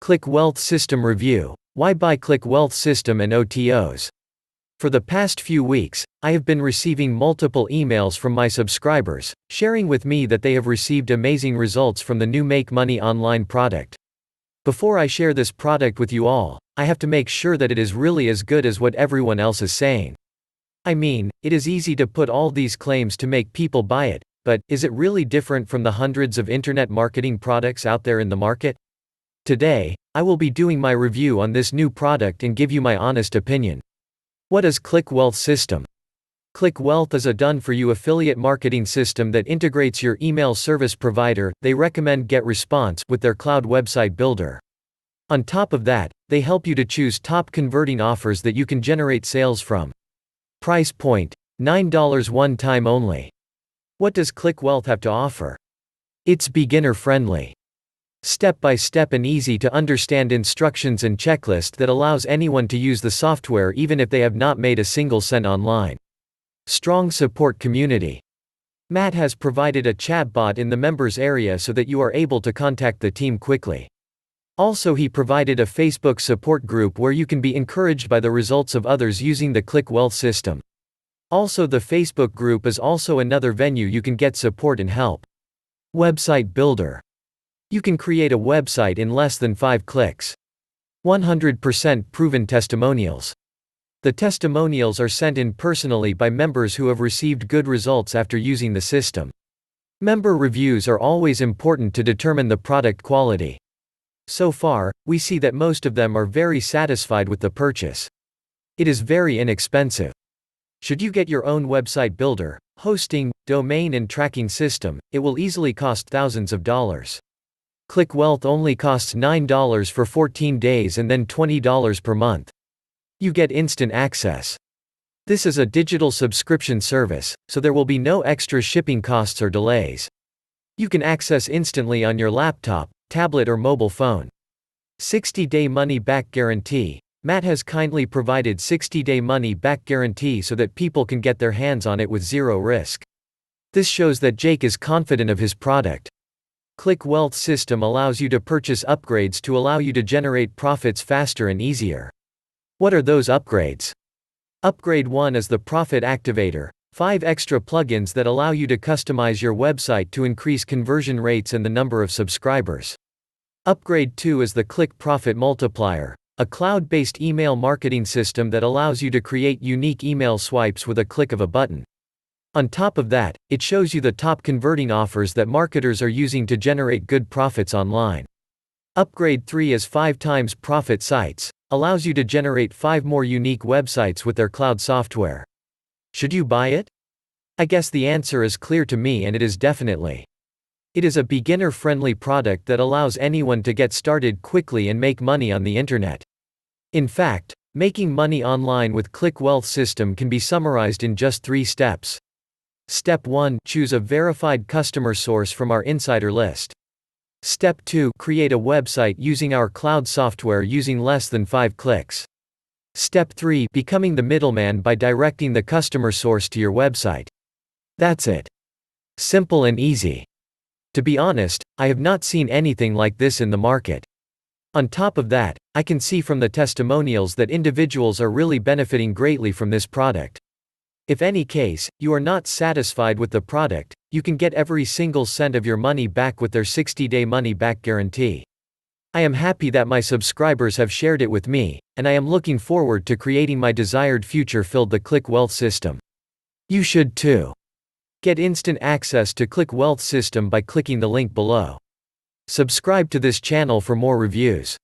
Click Wealth System Review. Why buy Click Wealth System and OTOs? For the past few weeks, I have been receiving multiple emails from my subscribers, sharing with me that they have received amazing results from the new Make Money Online product. Before I share this product with you all, I have to make sure that it is really as good as what everyone else is saying. I mean, it is easy to put all these claims to make people buy it, but is it really different from the hundreds of internet marketing products out there in the market? Today, I will be doing my review on this new product and give you my honest opinion. What is Click Wealth System? Click Wealth is a done-for-you affiliate marketing system that integrates your email service provider, they recommend GetResponse, with their cloud website builder. On top of that, they help you to choose top converting offers that you can generate sales from. Price point: $9 one time only. What does Click Wealth have to offer? It's beginner-friendly. Step-by-step and easy-to-understand instructions and checklist that allows anyone to use the software even if they have not made a single cent online. Strong support community. Matt has provided a chatbot in the members area so that you are able to contact the team quickly. Also, he provided a Facebook support group where you can be encouraged by the results of others using the Click Wealth system. Also, the Facebook group is also another venue you can get support and help. Website builder. You can create a website in less than 5 clicks. 100% proven testimonials. The testimonials are sent in personally by members who have received good results after using the system. Member reviews are always important to determine the product quality. So far, we see that most of them are very satisfied with the purchase. It is very inexpensive. Should you get your own website builder, hosting, domain and tracking system, it will easily cost thousands of dollars. Click Wealth only costs $9 for 14 days and then $20 per month. You get instant access. This is a digital subscription service, so there will be no extra shipping costs or delays. You can access instantly on your laptop, tablet or mobile phone. 60-day money-back guarantee. Matt has kindly provided 60-day money-back guarantee so that people can get their hands on it with zero risk. This shows that Jake is confident of his product. Click Wealth system allows you to purchase upgrades to allow you to generate profits faster and easier. What are those upgrades? Upgrade 1 is the Profit Activator, 5 extra plugins that allow you to customize your website to increase conversion rates and the number of subscribers. Upgrade 2 is the Click Profit Multiplier, a cloud-based email marketing system that allows you to create unique email swipes with a click of a button. On top of that, it shows you the top converting offers that marketers are using to generate good profits online. Upgrade 3 is 5 times profit sites, allows you to generate 5 more unique websites with their cloud software. Should you buy it? I guess the answer is clear to me, and it is definitely. It is a beginner-friendly product that allows anyone to get started quickly and make money on the internet. In fact, making money online with Click Wealth system can be summarized in just 3 steps. Step 1. Choose a verified customer source from our insider list. Step 2. Create a website using our cloud software using less than 5 clicks. Step 3. Becoming the middleman by directing the customer source to your website. That's it. Simple and easy. To be honest, I have not seen anything like this in the market. On top of that, I can see from the testimonials that individuals are really benefiting greatly from this product. If any case, you are not satisfied with the product, you can get every single cent of your money back with their 60-day money-back guarantee. I am happy that my subscribers have shared it with me, and I am looking forward to creating my desired future filled the Click Wealth system. You should too. Get instant access to Click Wealth system by clicking the link below. Subscribe to this channel for more reviews.